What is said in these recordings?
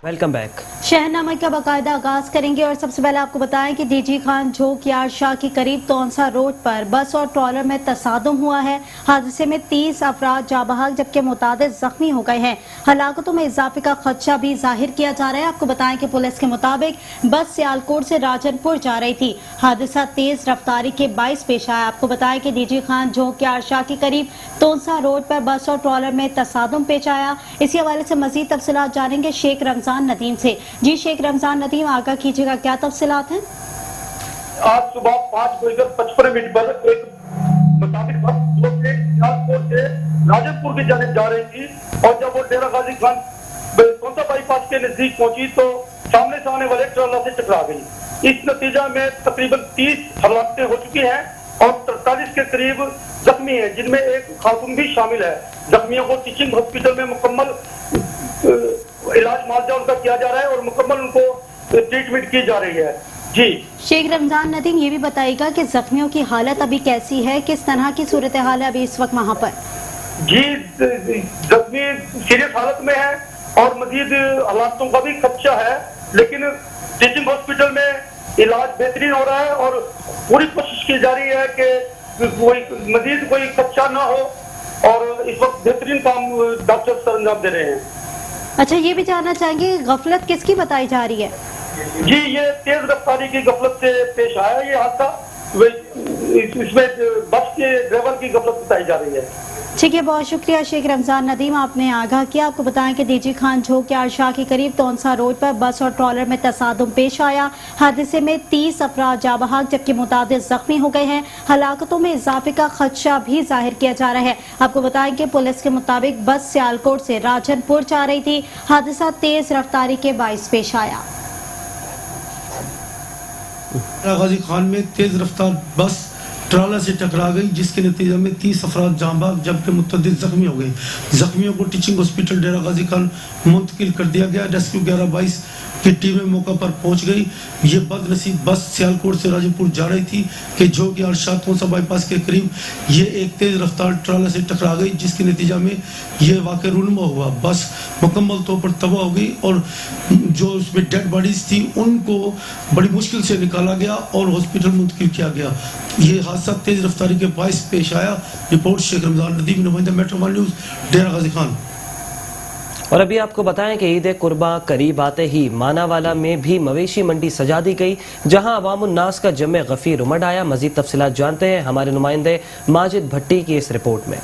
Welcome back. शहरनामा का बाकायदा आगाज करेंगे और सबसे पहले आपको बताएं कि डीजी खान झोक यार शाह के करीब तोनसा रोड पर बस और ट्रॉलर में तसादुम हुआ है। हादसे में 30 अफराद जाँ बहक जबकि मुतादिद जख्मी हो गए हैं। हलाकतों में इजाफे का खदशा भी जाहिर किया जा रहा है। आपको बताएं कि पुलिस के मुताबिक बस सियालकोट से राजनपुर जा रही थी। हादसा तेज रफ्तारी के बाइस पेश आया। आपको बताएं कि डीजी खान झोक यार शाह के करीब तोनसा रोड पर बस और ट्रॉलर में तसादुम पेश आया। इसी हवाले से मजीद तफसीलात जानेंगे शेख रमजान नदीम से। जी शेख रमजान नदीम, आगाह कीजिएगा, क्या तफसीलात हैं? आज सुबह 5:55 पर एक मुसाफिर बस जो कि सियालकोट से राजनपुर की जानिब जा रही थी और जब वो डेरा गाजी खान तोनसा बाईपास के नजदीक पहुंची तो सामने से आने वाले ट्रॉलर से टकरा गई। इस नतीजा में तकरीबन 30 हलाकतें हो चुकी हैं और 43 के करीब जख्मी हैं, जिनमें एक खातून भी शामिल है। जख्मियों को टीचिंग हॉस्पिटल में मुकम्मल इलाज मुआवजा उनका किया जा रहा है और मुकम्मल उनको ट्रीटमेंट की जा रही है। जी शेख रमजान नदीम, ये भी बताइएगा कि जख्मियों की हालत अभी कैसी है, किस तरह की सूरत हाल है अभी इस वक्त वहाँ पर? जी, जख्मी सीरियस हालत में है और मजीद हालातों का भी खदशा है, लेकिन टीचिंग हॉस्पिटल में इलाज बेहतरीन हो रहा है और पूरी कोशिश की जा रही है कि कोई मजीद कोई खदशा ना हो और इस वक्त बेहतरीन काम डॉक्टर सर अंजाम दे रहे हैं। अच्छा, ये भी जानना चाहेंगे गफलत किसकी बताई जा रही है? जी, ये तेज रफ्तारी की गफलत से पेश आया ये हादसा। इसमें बस के ड्राइवर की गफलत बताई जा रही है। ठीक है, बहुत शुक्रिया शेख रमजान नदीम, आपने आगाह किया। आपको बताएं कि डीजी खान झोक यार शाह के करीब तोनसा रोड पर बस और ट्रॉलर में तसादुम पेश आया। हादसे में 30 अफराद जाँ बहक जबकि मुतादिद जख्मी हो गए हैं। हलाकतों में इजाफे का खदशा भी जाहिर किया जा रहा है। आपको बताएं कि पुलिस के मुताबिक बस सियालकोट से राजनपुर जा रही थी। हादसा तेज रफ्तारी के बाइस पेश आया। गाजी खान में तेज रफ्तार बस ट्रॉलर से टकरा गई, जिसके नतीजे में 30 अफराद जाँ बहक जबकि मुतअद्दिद जख्मी हो गए। जख्मियों को टीचिंग हॉस्पिटल डेरा गाजी खान मुंतकिल कर दिया गया। रेस्क्यू 1122 की टीमें मौका पर पहुंच गई। ये बदनसीब बस सियालकोट से राजनपुर जा रही थी कि जो कि अरशाद तोनसा बाईपास के करीब ये एक तेज रफ्तार ट्रॉलर से टकरा गई, जिसके नतीजा में ये वाक़या रूनुमा हुआ। बस मुकम्मल तौर पर तबाह हो गई और जो उसमें डेड बॉडीज थी उनको बड़ी मुश्किल से निकाला गया और हॉस्पिटल मुंतकिल किया गया। ये हादसा तेज रफ्तारी के बाइस पेश आया। रिपोर्ट शेख रमजान नदीम, नुमाइंदा मेट्रो वन न्यूज़, डेरा गाजी खान। और अभी आपको बताएं कि ईद कुर्बा करीब आते ही मानावाला में भी मवेशी मंडी सजा दी गई, जहां अवामुन्नास का जमे गफीर उमड़ आया। मजीद तफसीलात जानते हैं हमारे नुमाइंदे माजिद भट्टी की इस रिपोर्ट में।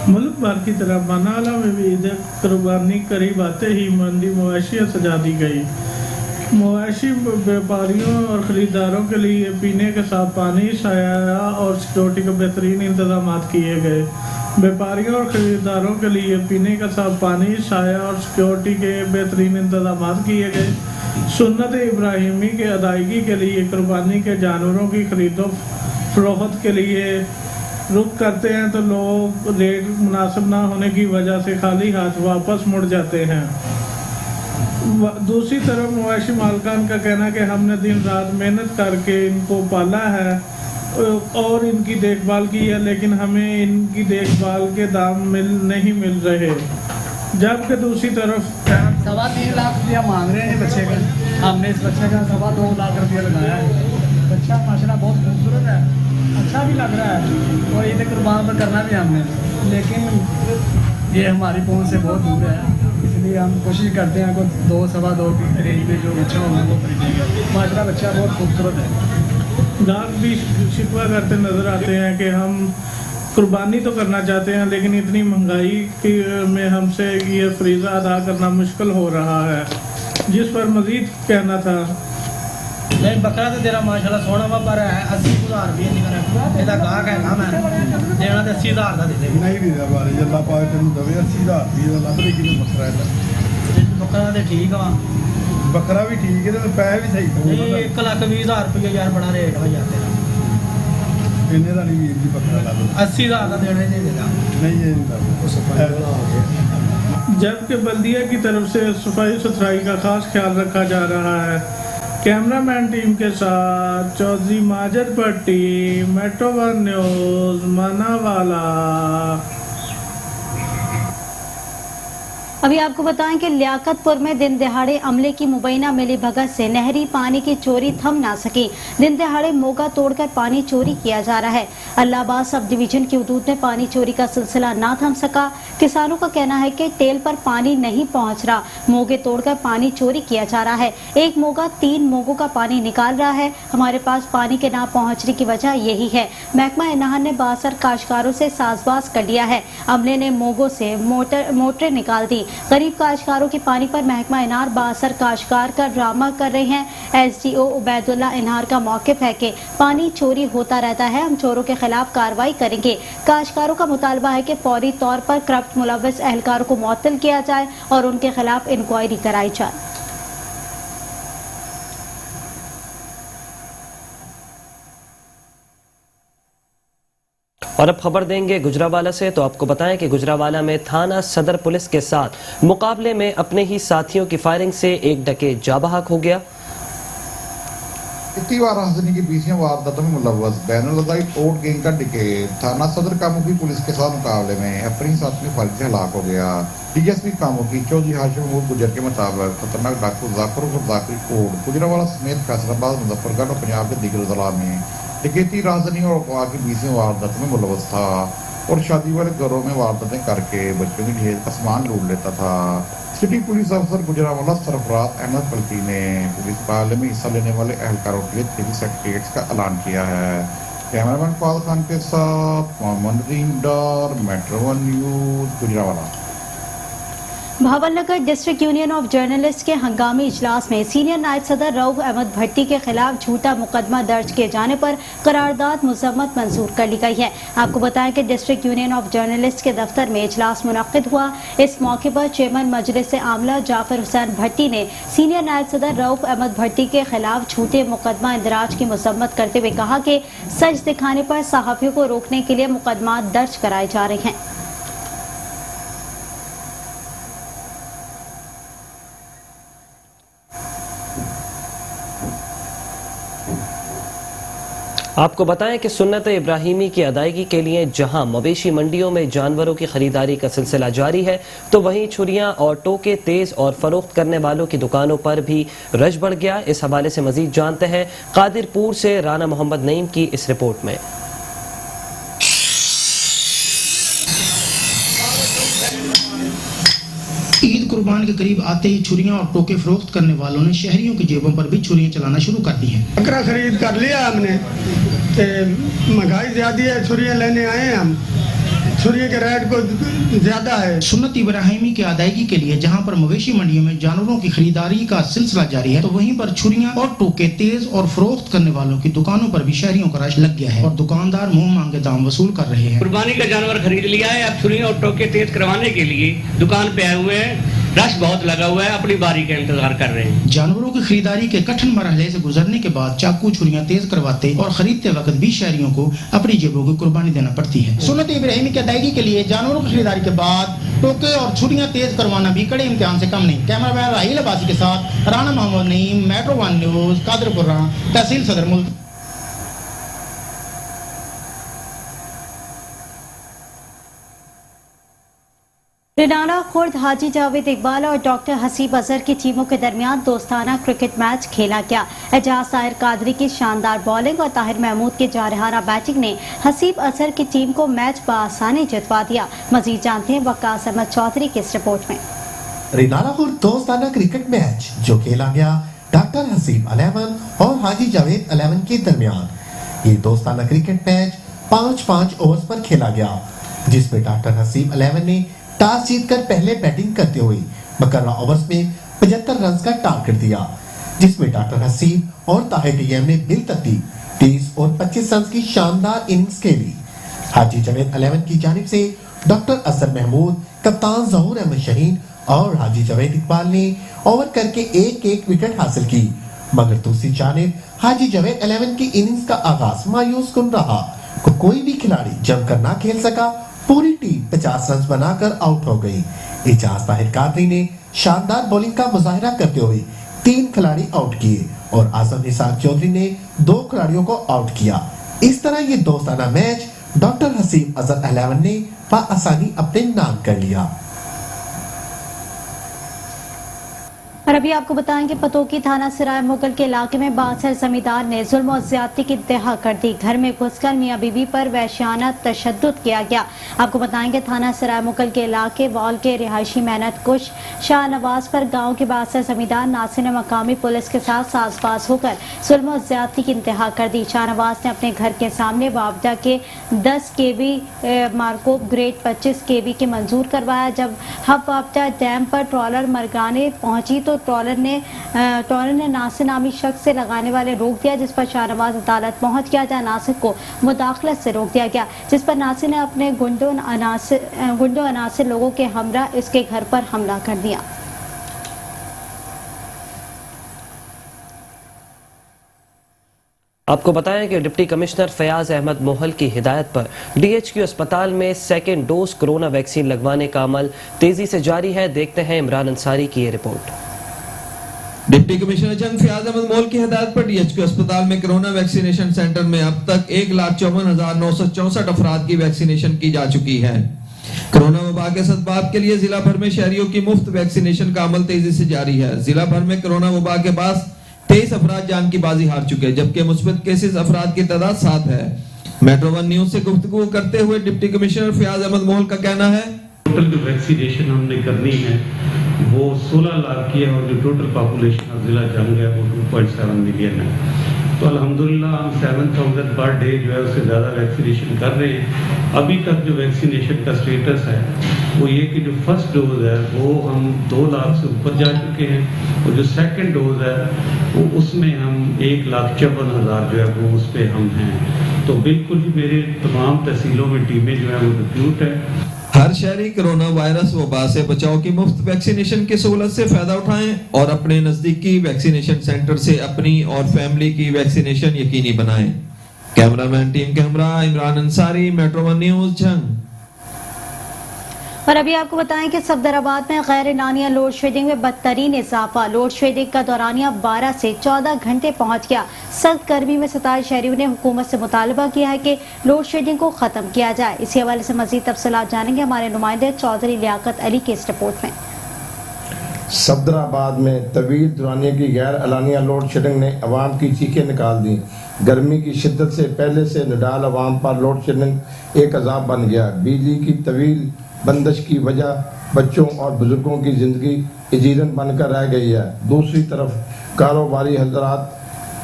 मुल्क भर की तरह मानावाला में भी ईद कुर्बानी करीब आते ही मंडी मवेशियाँ सजा दी गई। मवेशी व्यापारियों और ख़रीदारों के लिए पीने के साथ पानी, साया और सिक्योरिटी के बेहतरीन इंतजाम किए गए। व्यापारियों और ख़रीदारों के लिए पीने का साफ पानी, साया और सिक्योरिटी के बेहतरीन इंतजाम किए गए। सुन्नत इब्राहिमी के अदायगी के लिए कुर्बानी के जानवरों की खरीदो फरोख्त के लिए रुख करते हैं तो लोग रेट मुनासिब ना होने की वजह से खाली हाथ वापस मुड़ जाते हैं। दूसरी तरफ मवेशी मालकान का कहना कि हमने दिन रात मेहनत करके इनको पाला है और इनकी देखभाल की है, लेकिन हमें इनकी देखभाल के दाम नहीं मिल रहे। जबकि दूसरी तरफ 3.25 लाख रुपया मांग रहे हैं बच्चे का। हमने इस बच्चे का 2.25 लाख रुपया लगाया है। बच्चा माशाल्लाह बहुत खूबसूरत है, अच्छा भी लग रहा है और ईद कुर्बान पर करना भी हमने, लेकिन ये हमारी पहुंच से बहुत दूर है, इसलिए हम कोशिश करते हैं कि 2-2.25 की रेंज में जो बच्चा होगा वो खरीदेंगे। माशाल्लाह बच्चा बहुत खूबसूरत है। गाहक भी शिकवा करते नज़र आते हैं कि हम कुर्बानी तो करना चाहते हैं, लेकिन इतनी महंगाई में हमसे ये फरीज़ा अदा करना मुश्किल हो रहा है। जिस पर मज़ीद कहना था, नहीं बकरा तो तेरा माशाल्लाह सोना वा पर है 80,000 रुपये निकल एदा गाहक है ना, मैं देना तो 80,000 का दे दे नहीं दीदा बारे अल्लाह पाक तेन दवे 80,000 रुपये दा लभ किलो बकरा है। बकरा तो ठीक वा, बकरा भी ठीक है तो पैसे भी सही नहीं 1,20,000 रुपये यार बड़ा रेट हो जाते हैं। इन्ने दा नहीं वीर जी बकरा ला दो 80,000 का देने नहीं देगा, नहीं ये नहीं दो। जबकि बल्दिया की तरफ से सफाई सुथराई का खास ख्याल रखा जा रहा है। कैमरामैन टीम के साथ चौधरी माजिद भट्टी, मेट्रो वन न्यूज़, मानावाला। अभी आपको बताएं कि लियाकतपुर में दिन दिहाड़े अमले की मुबैना मिली भगत से नहरी पानी की चोरी थम ना सकी। दिन दिहाड़े मोगा तोड़कर पानी चोरी किया जा रहा है। अल्लाहबाद सब डिवीजन की हदूद में पानी चोरी का सिलसिला ना थम सका। किसानों का कहना है कि टेल पर पानी नहीं पहुंच रहा, मोगे तोड़कर पानी चोरी किया जा रहा है। एक मोगा 3 मोगों का पानी निकाल रहा है। हमारे पास पानी के ना पहुँचने की वजह यही है। महकमा इनाहर ने 62 काश्तकारों से साजबाज कर लिया है। अमले ने मोगों से मोटरें निकाल दी। गरीब काश्तकारों के पानी पर महकमा इनार 62 काश्तकार का ड्रामा कर रहे हैं। SDO उबैदुल्ला इनार का मौक़िफ़ है कि पानी चोरी होता रहता है, हम चोरों के खिलाफ कार्रवाई करेंगे। काश्तकारों का मुतालबा है कि फौरी तौर पर करप्ट मुलव्वस एहलकारों को मुअत्तल किया जाए और उनके खिलाफ इंक्वायरी कराई जाए। और अब खबर देंगे गुजरावाला से। तो आपको बताएं कि गुजरावाला में थाना सदर पुलिस के साथ मुकाबले में अपने ही साथियों की फायरिंग से एक डकैत जाबहक हो गया। इतनी बार हंसने की 20वीं वारदातों में मुलव्वस बैनुल-अज़ाई टोट गैंग का डकैत थाना सदर कामुकी पुलिस के साथ मुकाबले में अपनी साथी की फायरिंग से हलाक हो गया। DSP कामुकी चौधरी हाशिम महमूद गुजर के मुताबिक खतरनाक डाकू जाकिर कोट गुजरावाला समेत फैसलाबाद, मुजफ्फरगढ़ और पंजाब के दीगर जिला में डकैती, राजधानी और अगवा की 20वीं वारदात में मुलव्वस था और शादी वाले घरों में वारदातें करके बच्चों की ढेर का सामान लूट लेता था। सिटी पुलिस अफसर गुजरावाला सरफराज अहमद पलटी ने पुलिस मुकाबले में हिस्सा लेने वाले एहलकारों के लिए 3 सर्टिफिकेट्स का ऐलान किया है। कैमरामैन फाल खान के साथ Mohammad Nadeem Dar, metro 1 news, Gujranwala. Bahawalnagar district union of journalist के हंगामी इजलास में सीनियर नायब सदर रऊफ अहमद भट्टी के खिलाफ झूठा मुकदमा दर्ज किए जाने पर करारदाद मुजम्मत मंजूर कर ली गई है। आपको बताएं कि डिस्ट्रिक्ट यूनियन ऑफ जर्नलिस्ट के दफ्तर में इजलास मुनक्किद हुआ। इस मौके पर चेयरमैन मजलिस आमला जाफर हुसैन भट्टी ने सीनियर नायब सदर रऊफ अहमद भट्टी के खिलाफ झूठे मुकदमा इंदराज की मजम्मत करते हुए कहा कि सच दिखाने पर सहाफियों को रोकने के लिए मुकदमा दर्ज कराए जा रहे हैं। आपको बताएं कि सुन्नत इब्राहिमी की अदायगी के लिए जहां मवेशी मंडियों में जानवरों की खरीदारी का सिलसिला जारी है, तो वहीं छुरियां और टोके तेज और फरोख्त करने वालों की दुकानों पर भी रश बढ़ गया। इस हवाले से मजीद जानते हैं कादिरपुर से राना मोहम्मद नईम की इस रिपोर्ट में। ईद कुर्बान के करीब आते ही छुरियां और टोके फरोख्त करने वालों ने शहरियों की जेबों पर भी छुरियां चलाना शुरू कर दी हैं। बकरा खरीद कर लिया हमने, महंगाई ज्यादा है, छुरियां लेने आए हैं हम, छुरियों के रेट को ज्यादा है। सुन्नत इब्राहिमी की अदायगी के लिए जहां पर मवेशी मंडियों में जानवरों की खरीदारी का सिलसिला जारी है, तो वहीं पर छुरियां और टोके तेज और फरोख्त करने वालों की दुकानों पर भी शहरियों का रश लग गया है और दुकानदार मुंह मांगे दाम वसूल कर रहे हैं। कुर्बानी का जानवर खरीद लिया है, अब छुरियां और टोके तेज करवाने के लिए दुकान पे आए हुए हैं। रश बहुत लगा हुआ है, अपनी बारी का इंतजार कर रहे हैं। जानवरों की खरीदारी के कठिन मरहले से गुजरने के बाद चाकू छुरियां तेज करवाते और खरीदते वक्त भी शहरियों को अपनी जेबों की कुर्बानी देना पड़ती है। सुन्नत इब्राहिमी की अदायगी के लिए जानवरों की खरीदारी के बाद टोके और छुरियां तेज करवाना भी कड़े इम्तिहान से कम नहीं। कैमरामैन राहिल अब्बासी के साथ राना मोहम्मद नईम, मेट्रो 1 न्यूज़, कादिरपुर, तहसील सदर मुल्क। रिनाना खुर्द हाजी जावेद इकबाल और डॉक्टर हसीब अजहर की टीमों के दरमियान दोस्ताना क्रिकेट मैच खेला गया। एजाज ताहिर कादरी की शानदार बॉलिंग और ताहिर महमूद की जारहाना बैटिंग ने हसीब अजहर की टीम को मैच बआसानी जितवा दिया। मजीद जानते हैं वक्कास अहमद चौधरी की इस रिपोर्ट में। रिनाना खुर्द दोस्ताना क्रिकेट मैच जो खेला गया डॉक्टर हसीब 11 और हाजी जावेद 11 के दरमियान। ये दोस्ताना क्रिकेट मैच 5-5 ओवर्स पर खेला गया, जिसमें डॉक्टर हसीब 11 ने टॉस जीतकर पहले बैटिंग करते हुए मुकर्रर ओवर्स में 75 रन का टारगेट दिया, जिसमें डॉक्टर हसीब और ताहिर टीएम ने बिलतरतीब 30 और 25 रन की शानदार इनिंग्स खेली। हाजी जावेद 11 की जानिब से डॉक्टर असर महमूद, कप्तान ज़हूर अहमद शहीन और हाजी जावेद इकबाल ने ओवर करके एक विकेट हासिल की, मगर दूसरी जानिब हाजी जावेद 11 की इनिंग्स का आगाज मायूस कुन रहा। कोई भी खिलाड़ी जमकर ना खेल सका, पूरी टीम 50 रन बनाकर आउट हो गई। एजाज ताहिर कादरी ने शानदार बॉलिंग का मुजाहिरा करते हुए 3 खिलाड़ी आउट किए और आजम निसार चौधरी ने 2 खिलाड़ियों को आउट किया। इस तरह ये दोस्ताना मैच डॉक्टर हसीब अजहर 11 ने बआसानी अपने नाम कर लिया। और अभी आपको बताएं कि पतोकी थाना सराय मुगल के इलाके में बासर जमींदार ने जुल्म और ज्यादती की इंतहा कर दी। घर में घुसकर मियां बीवी पर वहशियाना तशद्दुद किया गया। आपको बताएंगे थाना सराय मुगल के इलाके वॉल के रिहायशी मेहनत कुश शाहनवाज पर गांव के बासर जमींदार नासिर ने मकामी पुलिस के साथ साजबाज होकर जुल्म और ज्यादती की इंतहा कर दी। शाहनवाज ने अपने घर के सामने वापडा के 10 kV मार्को ग्रेड 25 kV के मंजूर करवाया। जब हब वापडा डैम पर ट्रॉलर मरगाने पहुंची तो ट्रॉलर ने नासिर नामी शख्स से लगाने वाले रोक दिया, जिस पर शाहनवाज अदालत पहुंच गया जहां नासिर को मुदाखलत से रोक दिया गया, जिस पर नासिर ने अपने गुंडों अनासिर लोगों के हमरा इसके घर पर हमला कर दिया। आपको बताएं कि डिप्टी कमिश्नर फयाज अहमद मोहल की हिदायत पर DHQ अस्पताल में सेकेंड डोज कोरोना वैक्सीन लगवाने का अमल तेजी से जारी है। देखते हैं इमरान अंसारी की ये रिपोर्ट। डिप्टी कमिश्नर जंग फयाज अहमद मोहल की हिदायत पर DHQ अस्पताल में कोरोना वैक्सीनेशन सेंटर में अब तक 1,54,964 अफराद की वैक्सीनेशन की जा चुकी है। कोरोना वबा के सद्भाव के लिए जिला भर में शहरियों की मुफ्त वैक्सीनेशन का अमल तेजी से जारी है। जिला भर में कोरोना वबा के बाद 23 अफराद जान की बाजी हार चुके हैं, जबकि मुस्बत केसेस अफराद की तादाद 7 है। मेट्रो 1 न्यूज से गुफ्तगू करते हुए डिप्टी कमिश्नर फयाज अहमद मोहल का कहना है, टोटल जो वैक्सीनेशन हमने करनी है वो 16 लाख की है और जो टोटल पॉपुलेशन ऑफ जिला जंग है वो 2.7 मिलियन है। तो अल्हम्दुलिल्लाह हम 7,000 पर डे जो है उससे ज़्यादा वैक्सीनेशन कर रहे हैं। अभी तक जो वैक्सीनेशन का स्टेटस है वो ये कि जो फर्स्ट डोज है वो हम 2 लाख से ऊपर जा चुके हैं और जो सेकंड डोज है वो उसमें हम 1,54,000 जो है वो उस पर हम हैं। तो बिल्कुल ही मेरे तमाम तहसीलों में टीमें जो है वो रिक्रूट है। हर शहरी कोरोना वायरस वबा से बचाव की मुफ्त वैक्सीनेशन की सहूलत से फायदा उठाएं और अपने नजदीकी वैक्सीनेशन सेंटर से अपनी और फैमिली की वैक्सीनेशन यकीनी बनाएं। कैमरामैन टीम के हमरा इमरान अंसारी, मेट्रो 1 न्यूज जंग। और अभी आपको बताएं कि सफदराबाद में गैर एलानिया लोड शेडिंग में बदतरीन इजाफा। लोड शेडिंग का दौरानिया 12 से 14 घंटे पहुंच गया। सख्त गर्मी में सताए शहरियों ने हुकूमत से मुतालबा किया है कि लोड शेडिंग को खत्म किया जाए। इसी हवाले से मजीद तफसीलात जानेंगे हमारे नुमाइंदे चौधरी लियाकत अली के इस रिपोर्ट में। सफदराबाद में तवील दुरानिया की गैर एलानिया लोड शेडिंग ने अवाम की चीखें निकाल दी। गर्मी की शिद्दत से पहले से निडाल अवाम पर लोड शेडिंग एक अजाब बन गया। बिजली की तवील बंदिश की वजह बच्चों और बुजुर्गों की ज़िंदगी इजीरन बनकर रह गई है। दूसरी तरफ कारोबारी हजरात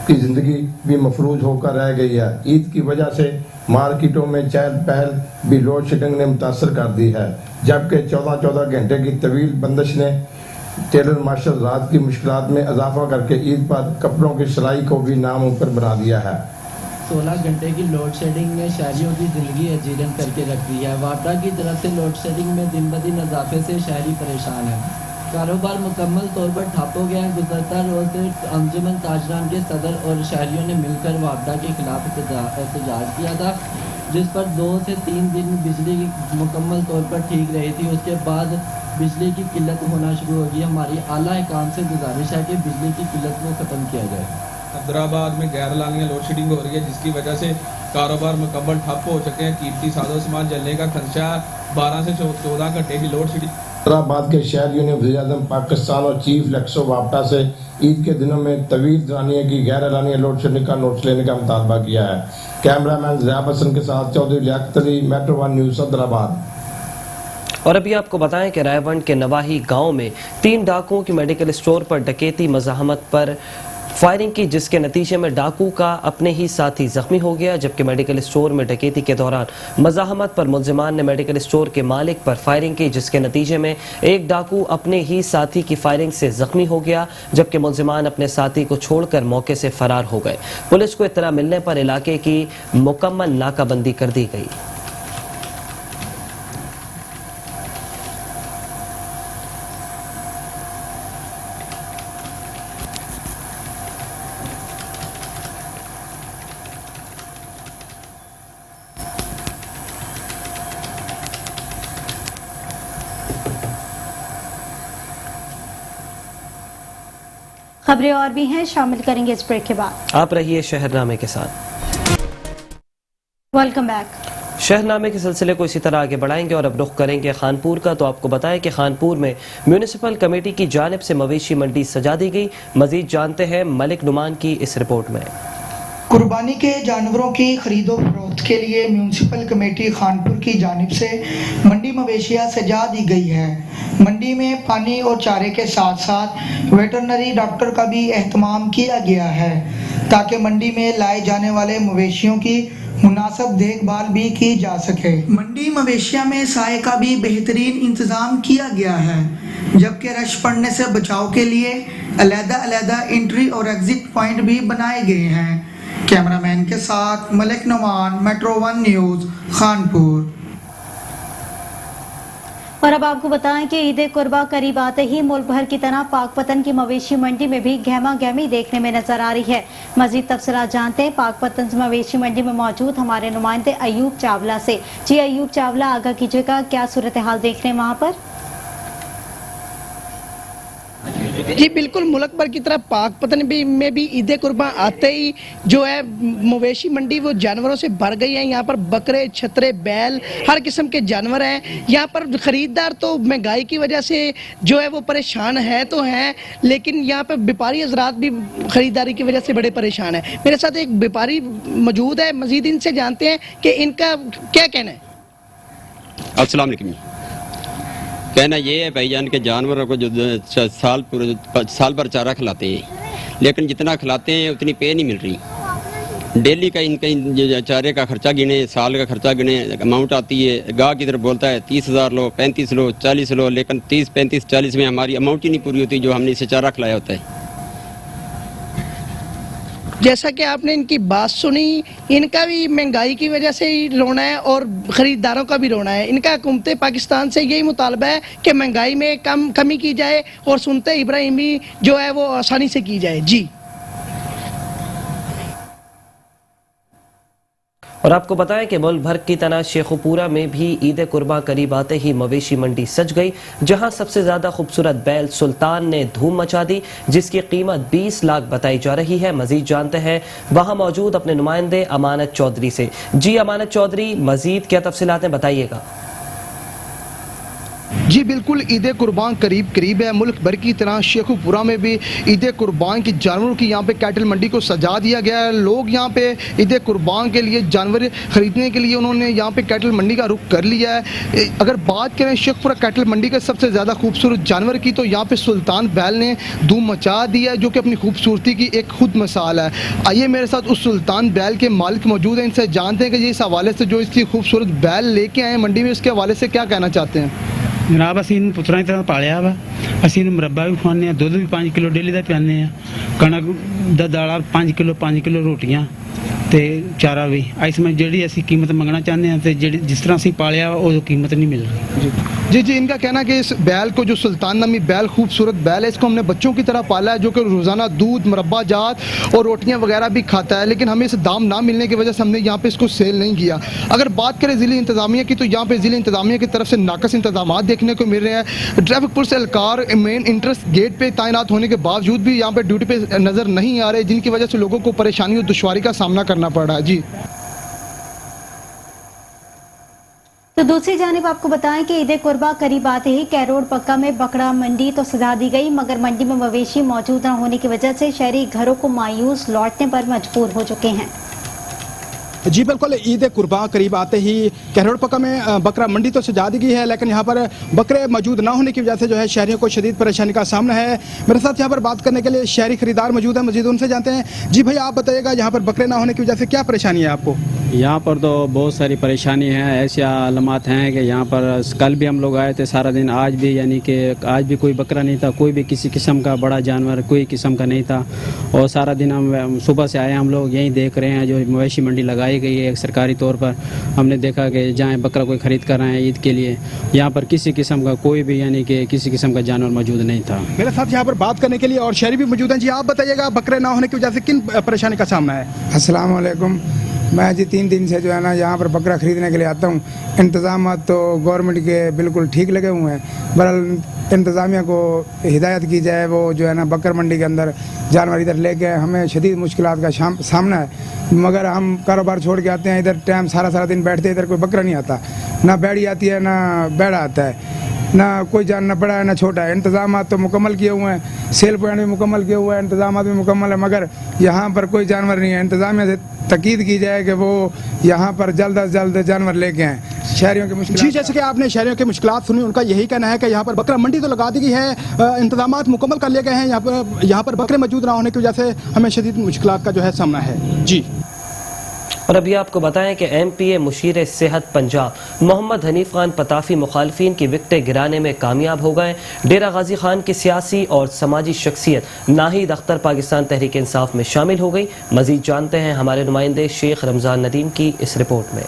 की ज़िंदगी भी मफरूज होकर रह गई है। ईद की वजह से मार्केटों में चहल पहल भी लोड शेडिंग ने मुतासर कर दी है, जबकि 14 घंटे की तवील बंदिश ने टेलर मास्टर रात की मुश्किलात में इजाफा करके ईद पर कपड़ों की सिलाई को भी नामुमकिन बना दिया है। 16 घंटे की लोड शेडिंग ने शहरियों की ज़िंदगी अजीरन करके रख दी है। वापडा की तरफ से लोड शेडिंग में दिन ब दिन इजाफे से शहरी परेशान है। कारोबार मुकम्मल तौर पर ठप हो गया है। गुज़श्ता रोज़ अंजुमन ताजरान के सदर और शहरियों ने मिलकर वापडा के खिलाफ एहतजाज किया था, जिस पर 2 से 3 दिन बिजली मुकम्मल तौर पर ठीक रही थी। उसके बाद बिजली की किल्लत होना शुरू होगी। हमारी आला हुकाम से गुजारिश है कि बिजली की किल्लत को ख़त्म किया जाए। हैदराबाद में गैर एलानिया लोड शेडिंग हो रही है, जिसकी वजह से कारोबार मुकम्मल ठप हो चुके हैं। कीमती साजो सामान जलने का खदशा। 12 से 14 घंटे की लोड शेडिंग। हैदराबाद के शहरियों ने वज़ीर-ए-आज़म पाकिस्तान और चीफ लेक्सो वापटा से ईद के दिनों में तवील दुरानिया की गैर एलानिया लोड शेडिंग का नोटिस लेने का मुतालबा किया है। कैमरामैन ज़ियाब हसन के साथ चौधरी लियाकत अली, मेट्रो 1 न्यूज़ हैदराबाद। और अभी आपको बताएं कि रायवंड के नवाही गांव में 3 डाकुओं की मेडिकल स्टोर पर डकैती मज़ाहमत पर फायरिंग की, जिसके नतीजे में डाकू का अपने ही साथी जख्मी हो गया, जबकि मेडिकल स्टोर में डकैती के दौरान मज़ाहमत पर मुल्जिमान ने मेडिकल स्टोर के मालिक पर फायरिंग की, जिसके नतीजे में एक डाकू अपने ही साथी की फायरिंग से जख्मी हो गया, जबकि मुल्जिमान अपने साथी को छोड़कर मौके से फरार हो गए। पुलिस को इत्तला मिलने पर इलाके की मुकम्मल नाकाबंदी कर दी गई। खबरें और भी हैं, शामिल करेंगे इस ब्रेक के बाद। आप रहिए शहरनामे के साथ। Welcome back. शहरनामे के सिलसिले को इसी तरह आगे बढ़ाएंगे और अब रुख करेंगे खानपुर का। तो आपको बताएं कि खानपुर में म्यूनिसिपल कमेटी की जानिब से मवेशी मंडी सजा दी गई। मजीद जानते हैं मलिक नुमान की इस रिपोर्ट में। कुर्बानी के जानवरों की खरीदो फरोख्त के लिए म्यूनिसिपल कमेटी खानपुर की जानिब से मंडी मवेशियाँ सजा दी गई है। मंडी में पानी और चारे के साथ साथ वेटरनरी डॉक्टर का भी एहतमाम किया गया है ताकि मंडी में लाए जाने वाले मवेशियों की मुनासिब देखभाल भी की जा सके। मंडी मवेशिया में साए का भी बेहतरीन इंतज़ाम किया गया है, जबकि रश पड़ने से बचाव के लिए अलग-अलग एंट्री और एग्जिट पॉइंट भी बनाए गए हैं। कैमरामैन के साथ मलिक नुमान, मेट्रो 1 न्यूज़, खानपुर। और अब आपको बताएं कि ईद कुर्बा करीब आते ही मुल्क भर की तरह पाकपतन की मवेशी मंडी में भी गहमा गहमी देखने में नजर आ रही है। मजीद तफसीलात जानते हैं पाकपतन मवेशी मंडी में मौजूद हमारे नुमाइंदे अयूब चावला से। जी अयूब चावला, आगाह कीजिएगा, क्या सूरत हाल देख रहे हैं वहाँ पर? जी बिल्कुल, मुल्क भर की तरह पाकपतन में भी ईद कुर्बा आते ही जो है मवेशी मंडी वो जानवरों से भर गई है। यहाँ पर बकरे, छतरे, बैल, हर किस्म के जानवर हैं। यहाँ पर खरीदार तो महंगाई की वजह से जो है वो परेशान है तो हैं, लेकिन यहाँ पर व्यापारी हजरात भी खरीदारी की वजह से बड़े परेशान हैं। मेरे साथ एक व्यापारी मौजूद है, मजीद इनसे जानते हैं कि इनका क्या कहना है। अस्सलाम वालेकुम। कहना ये है भाईजान के जानवरों को जो साल भर चारा खिलाते हैं, लेकिन जितना खिलाते हैं उतनी पे नहीं मिल रही। डेली का इनका चारे का खर्चा गिने, साल का खर्चा गिने, अमाउंट आती है। गाँव की तरफ बोलता है 30,000 लो, 35 लो, 40 लो, लेकिन 30, 35, 40 में हमारी अमाउंट ही नहीं पूरी होती जो हमने इसे चारा खिलाया होता है। जैसा कि आपने इनकी बात सुनी, इनका भी महंगाई की वजह से ही रोना है और ख़रीदारों का भी रोना है। इनका हुकूमत पाकिस्तान से यही मुतालबा है कि महंगाई में कमी की जाए और सुनते इब्राहिमी जो है वो आसानी से की जाए। जी, और आपको बताएं कि मुल्क भर की तरह शेखुपुरा में भी ईद कुर्बा करीब आते ही मवेशी मंडी सज गई, जहां सबसे ज्यादा खूबसूरत बैल सुल्तान ने धूम मचा दी, जिसकी कीमत 20 लाख बताई जा रही है। मजीद जानते हैं वहां मौजूद अपने नुमाइंदे अमानत चौधरी से। जी अमानत चौधरी, मजीद क्या तफसीलात हैं, बताइएगा। जी बिल्कुल, ईद कुर्बान करीब है। मुल्क भर की तरह शेखुपुरा में भी ईद कुर्बान की जानवरों की यहाँ पे कैटल मंडी को सजा दिया गया है। लोग यहाँ पे ईद कुर्बान के लिए जानवर खरीदने के लिए उन्होंने यहाँ पे कैटल मंडी का रुख कर लिया है। अगर बात करें शेखुपुरा कैटल मंडी के सबसे ज़्यादा खूबसूरत जानवर की, तो यहाँ पे सुल्तान बैल ने धूम मचा दिया है, जो कि अपनी खूबसूरती की एक खुद मिसाल है। आइए मेरे साथ उस सुल्तान बैल के मालिक मौजूद हैं, इनसे जानते हैं कि ये इस हवाले से जो इसकी खूबसूरत बैल लेके आए मंडी में, इसके हवाले से क्या कहना चाहते हैं। जनाब असीं पुत्तरां की तरह पालिया वा, असीं मुरब्बा भी खुआने, दुध भी 5 किलो डेली का पिआने, कणक दा दाला 5 किलो रोटियां ते चारा भी। इस में जी असीं कीमत मंगना चाहते हैं तो जी जिस तरह असीं पालिया वो कीमत नहीं मिल रही। जी, इनका कहना कि इस बैल को, जो सुल्तान नामी बैल खूबसूरत बैल है, इसको हमने बच्चों की तरह पाला है, जो कि रोज़ाना दूध, मुरब्बा जात और रोटियां वगैरह भी खाता है, लेकिन हमें इस दाम ना मिलने की वजह से हमने यहाँ पे इसको सेल नहीं किया। अगर बात करें ज़िले इंतज़ामिया की, तो यहाँ पे ज़िले इंतज़ामिया की तरफ से नाकस इंतजाम देखने को मिल रहे हैं। ट्रैफिक पुलिस एहलकार मेन इंट्रेंस गेट पर तैनात होने के बावजूद भी यहाँ पर ड्यूटी पर नज़र नहीं आ रहे, जिनकी वजह से लोगों को परेशानी और दुश्वारी का सामना करना पड़ रहा है। जी, तो दूसरी जानिब आपको बताएं कि ईद कुर्बा करीब आते ही कैरोड़ पक्का में बकरा मंडी तो सजा दी गई, मगर मंडी में मवेशी मौजूद न होने की वजह से शहरी घरों को मायूस लौटने पर मजबूर हो चुके हैं। जी बिल्कुल, ईद कुर्बान करीब आते ही कैरोड़ पक्का में बकरा मंडी तो सजा दी गई है, लेकिन यहाँ पर बकरे मौजूद ना होने की वजह से जो है शहरियों को शदीद परेशानी का सामना है। मेरे साथ यहाँ पर बात करने के लिए शहरी खरीदार मौजूद है, मजीद उनसे जानते हैं। जी भाई, आप बताइएगा, यहाँ पर बकरे ना होने की वजह से क्या परेशानी है आपको? यहाँ पर तो बहुत सारी परेशानी है। ऐसी अलामत हैं कि यहाँ पर कल भी हम लोग आए थे सारा दिन, आज भी, यानी कि आज भी कोई बकरा नहीं था, कोई भी किसी किस्म का बड़ा जानवर कोई किस्म का नहीं था। और सारा दिन हम सुबह से आए, हम लोग यहीं देख रहे हैं जो मवेशी मंडी लगाई गई है एक सरकारी तौर पर। हमने देखा कि जहाँ बकरा कोई ख़रीद कर रहे हैं ईद के लिए, यहाँ पर किसी किस्म का कोई भी, यानी कि किसी किस्म का जानवर मौजूद नहीं था। मेरे साथ यहाँ पर बात करने के लिए और शहरी भी मौजूद हैं। जी, आप बताइएगा, बकरे ना होने की वजह से किन परेशानी का सामना है? अस्सलाम वालेकुम। मैं जी 3 दिन से जो है ना यहाँ पर बकरा ख़रीदने के लिए आता हूँ। इंतज़ाम तो गवर्नमेंट के बिल्कुल ठीक लगे हुए हैं, बहरहाल इंतज़ामिया को हिदायत की जाए, वो जो है ना बकर मंडी के अंदर जानवर इधर लेके हमें शदीद मुश्किलात का सामना है। मगर हम कारोबार छोड़ के आते हैं इधर, टाइम सारा दिन बैठते हैं, इधर कोई बकरा नहीं आता, ना बैड़ी आती है ना बैड़ा आता है, ना कोई जान ना बड़ा है ना छोटा है। इंतज़ाम तो मुकम्मल किए हुए हैं, सेल पॉइंट भी मुकम्मल किए हुए हैं, इंतज़ाम भी मुकम्मल है, मगर यहाँ पर कोई जानवर नहीं है। इंतज़ामिया से ताकीद की जाए कि वो यहाँ पर जल्द अज जल्द जानवर लेके आएँ। शहरियों की मुश्किल जी, जैसे कि आपने शहरियों की मुश्किलात सुनी, उनका यही कहना है कि यहाँ पर बकरा मंडी तो लगा दी गई है, इंतजाम मुकम्मल कर लिए गए हैं, यहाँ पर बकरे मौजूद ना होने की वजह से हमें शदीद मुश्किलात का जो है सामना है। जी, और अभी आपको बताएं कि MPA मुशीर सेहत पंजाब मोहम्मद हनीफ खान पताफी मुखालफिन की विकटें गिराने में कामयाब हो गए। डेरा गाजी खान की सियासी और समाजी शख्सियत नाहिद अख्तर पाकिस्तान तहरीक इंसाफ में शामिल हो गई। मजीद जानते हैं हमारे नुमाइंदे शेख रमज़ान नदीम की इस रिपोर्ट में।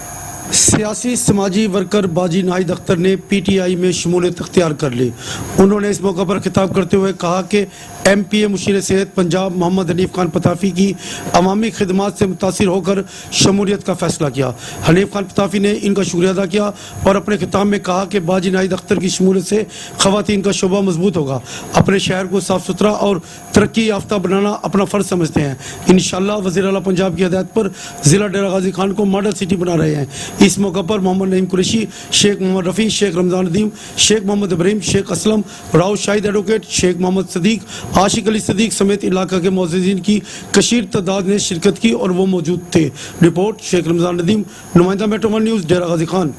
सियासी समाजी वर्कर बाजी नाहिद अख्तर ने PTI में शमूलियत अख्तियार कर ली। उन्होंने इस मौका पर खिताब करते हुए कहा कि MPA मुशीर सेहत पंजाब मोहम्मद हनीफ खान पताफी की अवामी खिदमात से मुतासिर होकर शमूलियत का फैसला किया। हनीफ खान पताफी ने इनका शुक्रिया अदा किया और अपने खिताब में कहा कि बाजी नाहिद अख्तर की शमूलियत से ख़वातीन का शोबा मजबूत होगा। अपने शहर को साफ़ सुथरा और तरक्की याफ्ता बनाना अपना फ़र्ज समझते हैं। इंशाअल्लाह वज़ीर आला पंजाब की हिदायत पर ज़िला डेरा गाजी खान को मॉडल सिटी बना रहे हैं। इस मौका पर मोहम्मद नईम कुरैशी, शेख मोहम्मद रफ़ी, शेख रमज़ान नदीम, शेख मोहम्मद इब्राहिम, शेख असलम, राव शाहिद एडवोकेट, शेख मोहम्मद सदीक, आशिक अली सदीक समेत इलाका के मोअज़्ज़िज़ीन की कशीर तादाद ने शिरकत की और वो मौजूद थे। रिपोर्ट शेख रमज़ान नदीम, नुमाइंदा मेट्रो 1 न्यूज़, डेरा गाजी खान।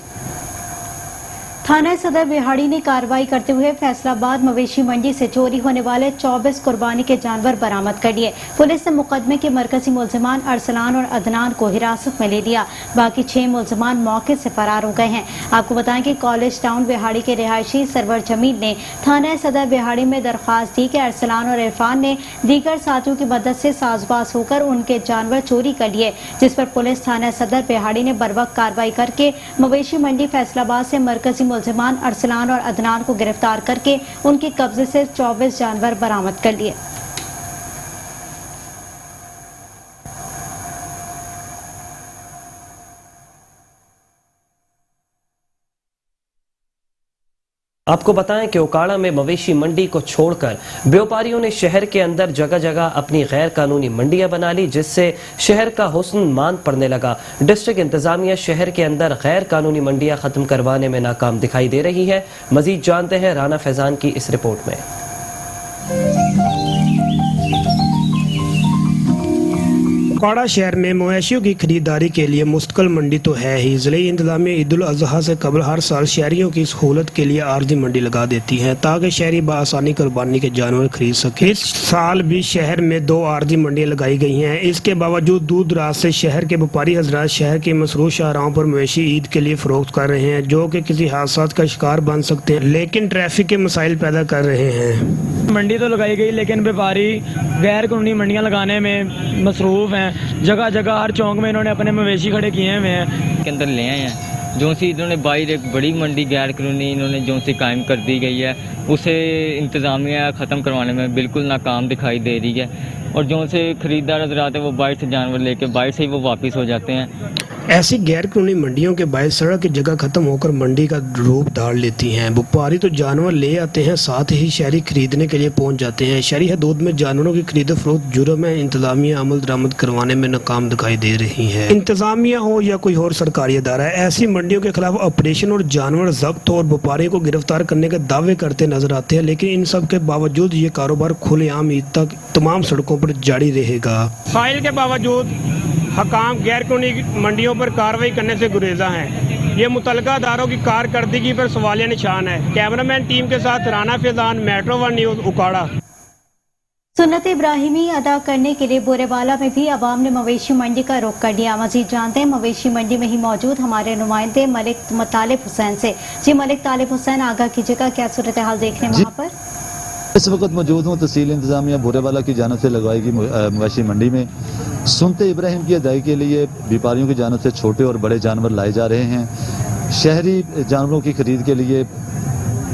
थाना सदर बिहाड़ी ने कार्रवाई करते हुए फैसलाबाद मवेशी मंडी से चोरी होने वाले 24 कुर्बानी के जानवर बरामद कर लिए। पुलिस ने मुकदमे के मरकजी मुलजिमान अरसलान और अदनान को हिरासत में ले लिया। बाकी 6 मुलजिमान मौके से फरार हो गए हैं। आपको बताएं कि कॉलेज टाउन बिहाड़ी के रिहायशी सरवर जमील ने थाना सदर बिहाड़ी में दरख्वास्त दी कि अरसलान और इरफान ने दीगर साथियों की मदद से साजबाज होकर उनके जानवर चोरी कर लिए, जिस पर पुलिस थाना सदर बिहाड़ी ने बरवक्त कार्रवाई करके मवेशी मंडी फैसलाबाद से मरकजी मुलजिमान अरसलान और अदनान को गिरफ्तार करके उनके कब्जे से 24 जानवर बरामद कर लिए। आपको बताएं कि उकाड़ा में मवेशी मंडी को छोड़कर व्यापारियों ने शहर के अंदर जगह जगह अपनी गैर कानूनी मंडियां बना ली, जिससे शहर का हुस्न मांद पड़ने लगा। डिस्ट्रिक्ट इंतजामिया शहर के अंदर गैर कानूनी मंडियां खत्म करवाने में नाकाम दिखाई दे रही है। मजीद जानते हैं राना फैजान की इस रिपोर्ट में। उकाड़ा शहर में मवेशियों की खरीदारी के लिए मुस्तकिल मंडी तो है ही, ज़िले इंतजामिया ईद उल अज़हा से कबल हर साल शहरियों की सहूलत के लिए आर्जी मंडी लगा देती है ताकि शहरी बआसानी कुर्बानी के जानवर खरीद सके। इस साल भी शहर में 2 आर्जी मंडियां लगाई गई हैं। इसके बावजूद दूर दराज से शहर के व्यापारी हजरात शहर के मसरूफ शाहराहों पर मवेशी ईद के लिए फरोख्त कर रहे हैं, जो कि किसी हादसा का शिकार बन सकते हैं, लेकिन ट्रैफिक के मसाइल पैदा कर रहे हैं। मंडी तो लगाई गई, लेकिन व्यापारी गैर कानूनी मंडियां लगाने में मसरूफ हैं। जगह जगह हर चौक में इन्होंने अपने मवेशी खड़े किए हुए हैं। के अंदर ले आए हैं जो सी इन्होंने बाहर एक बड़ी मंडी गैर कानूनी इन्होंने जो सी कायम कर दी गई है, उसे इंतज़ामिया ख़त्म करवाने में बिल्कुल नाकाम दिखाई दे रही है। और जो से खरीदार हज़रात है वो बाहर से जानवर लेके बाहर से ही वो वापस हो जाते हैं। ऐसी गैर कानूनी मंडियों के बायस सड़क की जगह खत्म होकर मंडी का रूप धार लेती हैं। व्यापारी तो जानवर ले आते हैं, साथ ही शहरी खरीदने के लिए पहुंच जाते हैं। शहरी हदूद में जानवरों की खरीद फरोख्त जुर्म है, इंतजामिया अमल दरामद करवाने में नाकाम दिखाई दे रही है। इंतजामिया हो या कोई और सरकारी अदारा, ऐसी मंडियों के खिलाफ ऑपरेशन और जानवर जब्त और व्यापारियों को गिरफ्तार करने के दावे करते नजर आते हैं, लेकिन इन सब के बावजूद ये कारोबार खुलेआम ईद तक तमाम सड़कों पर जारी रहेगा। फाइल के बावजूद हकाम गैर कानूनी मंडियों पर कार्रवाई करने से गुरेजा हैं। ये मुतलका अदारों की कारकर्दगी पर सवालिया निशान है। कैमरामैन टीम के साथ राना फैजान, मेट्रो 1 न्यूज़, उकाड़ा। सुन्नत इब्राहिमी अदा करने के लिए बोरेवाला में भी अवाम ने मवेशी मंडी का रुख कर लिया। मजीद जानते हैं मवेशी मंडी में ही मौजूद हमारे नुमाइंदे मलिक तालिब हुसैन से। जी मलिक तालिब हुसैन, आगाह कीजिएगा, क्या सूरत हाल देख रहे हैं वहाँ पर? इस वक्त मौजूद हूँ तहसील इंतजामिया बोरेवाला की जानब से लगवाई गई मवेशी मंडी में। सुन्नत इब्राहिम की अदायगी के लिए व्यापारियों की जानब से छोटे और बड़े जानवर लाए जा रहे हैं। शहरी जानवरों की खरीद के लिए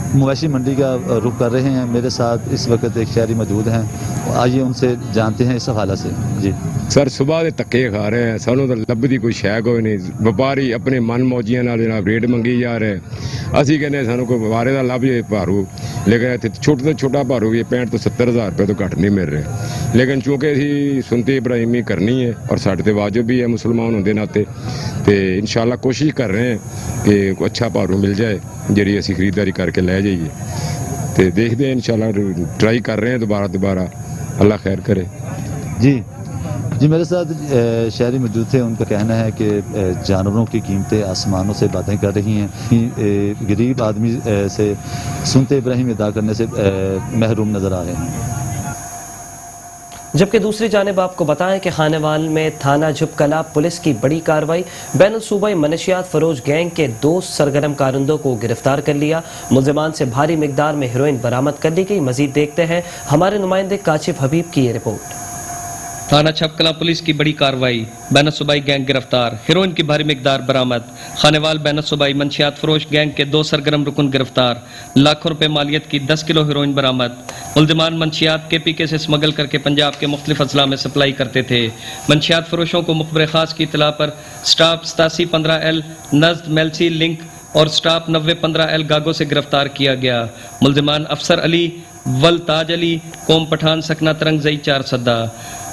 मवेशी मंडी का रुख कर रहे हैं। मेरे साथ इस वक्त एक शहरी मौजूद हैं, आइए उनसे जानते हैं इस हवाले से। जी सर, सुबह के धक्के खा रहे हैं, सानू तो लभदी कोई शै कोई नहीं। व्यापारी अपने मन मौजियां नाल जनाब रेट मंगी जा रहे हैं। असी कहने सानू कोई व्यापारे का लभ जाए भारू, लेकिन इतने छोटे तो छोटा भारू भी 65 तो 70,000 रुपये तो घट नहीं मिल रहे। लेकिन चूँकि असी सुनते इब्राहिमी करनी है और साढ़े ते वाजिब भी है मुसलमान होंदे नाते, तो इंशाल्लाह कोशिश कर रहे हैं कि कोई अच्छा भारू मिल जाए जी असी खरीदारी करके लै जाइए। तो देखते हैं इंशाल्लाह, ट्राई कर रहे हैं दोबारा। अल्लाह खैर करे। जी मेरे साथ शहरी मौजूद थे, उनका कहना है कि जानवरों की कीमतें आसमानों से बातें कर रही हैं। गरीब आदमी से सुनते इब्राहिम अदा करने से महरूम नज़र आ रहे हैं। जबकि दूसरी जानिब आपको बताएं कि खानेवाल में थाना झुपकला पुलिस की बड़ी कार्रवाई, बैनुल सूबाई मनशियात फरोज गैंग के 2 सरगर्म कारिंदों को गिरफ्तार कर लिया। मुल्जिमान से भारी मिकदार में हेरोइन बरामद कर ली गई। मजीद देखते हैं हमारे नुमाइंदे काशिफ हबीब की ये रिपोर्ट। थाना छपकला पुलिस की बड़ी कार्रवाई, बैनुल सूबाई गैंग गिरफ्तार, हेरोइन की भारी मिकदार बरामद। खानेवाल बैनुल सूबाई मनशियात फरोश गैंग के 2 सरगर्म रुकन गिरफ्तार, लाखों रुपए मालियत की 10 किलो हेरोइन बरामद। मुल्जिमान मंशियात KPK से स्मगल करके पंजाब के मुख्तलिफ अजला में सप्लाई करते थे। मंशियात फरोशों को मुखबर खास की इतला पर स्टाफ 8715L नज्द मेलसी लिंक और स्टाफ 9015L गागो से गिरफ्तार किया गया। मुल्जिमान अफसर अली वल ताज अली कौम पठान सकना तरंग जई 4 सद्दा,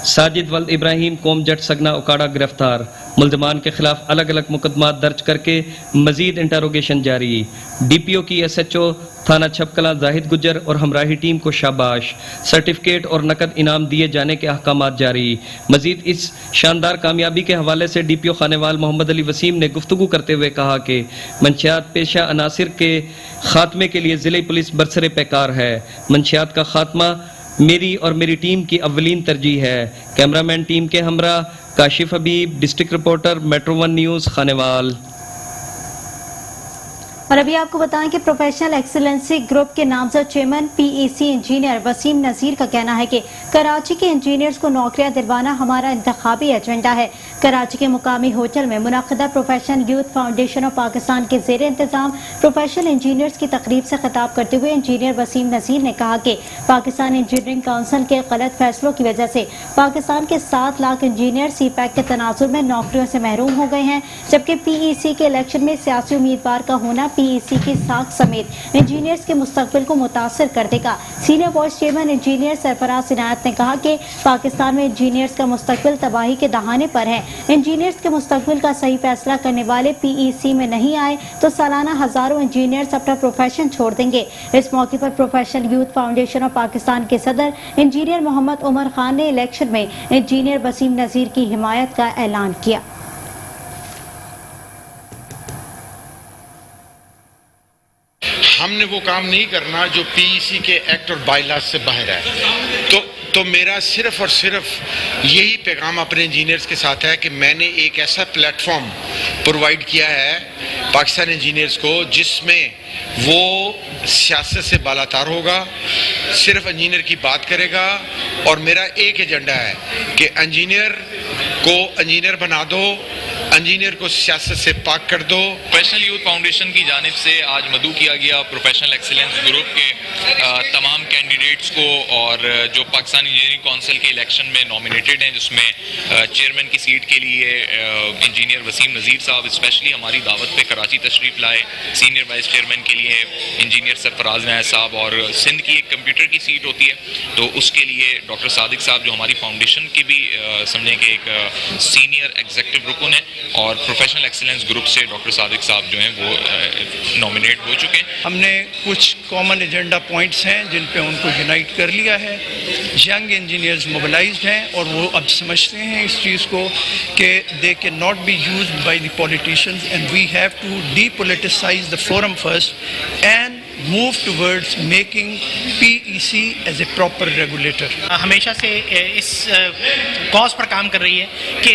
साजिद वल्द इब्राहिम कौम जट सगना उकाड़ा गिरफ्तार। मुल्जिमान के खिलाफ अलग अलग मुकदमा दर्ज करके मजीद इंटरोगेशन जारी। DPO की SHO थाना छपकला जाहिद गुज्जर और हमराही टीम को शाबाश, सर्टिफिकेट और नकद इनाम दिए जाने के अहकामात जारी। मजीद इस शानदार कामयाबी के हवाले से DPO खानेवाल मोहम्मद अली वसीम ने गुफ्तगू करते हुए कहा कि मंशियात पेशा अनासिर के खात्मे के लिए जिले पुलिस बरसरे पैकार है। मंशियात का खात्मा मेरी और मेरी टीम की अव्वलीन तरजीह है। कैमरामैन टीम के हमरा Kashif Habib, district reporter, Metro 1 news, Khanewal. और अभी आपको बताएं कि प्रोफेशनल एक्सीलेंसी ग्रुप के नामजद चेयरमैन PEC इंजीनियर वसीम नज़ीर का कहना है कि कराची के इंजीनियर्स को नौकरियां दिलवाना हमारा इंतखाबी एजेंडा है। कराची के मुकामी होटल में मुनक़दा professional youth foundation of Pakistan के ज़ेर इंतज़ाम प्रोफेशनल इंजीनियर्स की तकरीब से खिताब करते हुए इंजीनियर वसीम नज़ीर ने कहा कि पाकिस्तान इंजीनियरिंग काउंसिल के गलत फैसलों की वजह से पाकिस्तान के 7 लाख इंजीनियर CPAC के तनाजुर में नौकरियों से महरूम हो गए हैं, जबकि PEC के इलेक्शन में सियासी उम्मीदवार का होना PEC की साख समेत इंजीनियर्स के मुस्तकबिल को मुतासर कर देगा। Senior vice chairman engineer Sarfaraz Inayat ने कहा कि पाकिस्तान में इंजीनियर्स का मुस्तकबिल तबाही के दहाने पर है। इंजीनियर्स के मुस्तकबिल का सही फैसला करने वाले PEC में नहीं आए तो सालाना हजारों इंजीनियर्स अपना प्रोफेशन छोड़ देंगे। इस मौके पर professional youth foundation of Pakistan के सदर इंजीनियर मोहम्मद उमर खान ने इलेक्शन में इंजीनियर वसीम नज़ीर की हिमायत का ऐलान किया। हमने वो काम नहीं करना जो PEC के एक्ट और बायलाज से बाहर है। तो मेरा सिर्फ और सिर्फ यही पैगाम अपने इंजीनियर्स के साथ है कि मैंने एक ऐसा प्लेटफॉर्म प्रोवाइड किया है पाकिस्तान इंजीनियर्स को जिसमें वो सियासत से बालातार होगा, सिर्फ इंजीनियर की बात करेगा। और मेरा एक एजेंडा है कि इंजीनियर को इंजीनियर बना दो, इंजीनियर को सियासत से पाक कर दो। प्रोफेशनल यूथ फाउंडेशन की जानिब से आज मदऊ किया गया प्रोफेशनल एक्सीलेंस ग्रुप के तमाम कैंडिडेट्स को, और जो पाकिस्तान इंजीनियरिंग काउंसिल के इलेक्शन में नॉमिनेटेड हैं, जिसमें चेयरमैन की सीट के लिए इंजीनियर वसीम नज़ीर साहब स्पेशली हमारी दावत पे कराची तशरीफ़ लाए। सीनियर वाइस चेयरमैन के लिए इंजीनियर सरफराज इनायत साहब, और सिंध की एक कंप्यूटर की सीट होती है तो उसके लिए डॉक्टर सादिक साहब जो हमारी फाउंडेशन के भी समझें कि एक सीनियर एग्जीक्यूटिव रुकन है, और प्रोफेशनल एक्सीलेंस ग्रुप से डॉक्टर सादिक साहब जो हैं वो नॉमिनेट हो चुके हैं। हमने कुछ कॉमन एजेंडा पॉइंट्स हैं जिन पे उनको यूनाइट कर लिया है। यंग इंजीनियर्स मोबिलाइज्ड हैं और वो अब समझते हैं इस चीज़ को कि they can not be used by the politicians and we have to depoliticise the forum first and move towards making PEC as a proper regulator. हमेशा से इस कॉज पर काम कर रही है कि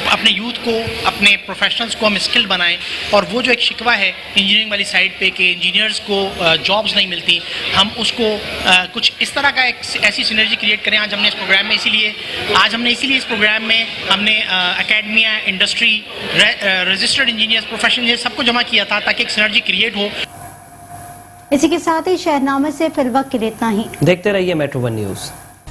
अपने यूथ को, अपने प्रोफेशनल्स को हम स्किल बनाएं, और वो जो एक शिकवा है इंजीनियरिंग वाली साइड पे कि इंजीनियर्स को जॉब्स नहीं मिलती, हम उसको कुछ इस तरह का एक ऐसी सिनर्जी क्रिएट करें। आज हमने इस प्रोग्राम में इसीलिए इस प्रोग्राम में हमने academia, industry, registered engineers, professional सबको जमा किया था ताकि एक सिनर्जी क्रिएट हो। इसी के साथ ही शहरनामे से फिलवक्त के लिए इतना ही। देखते रहिए मेट्रो 1 न्यूज।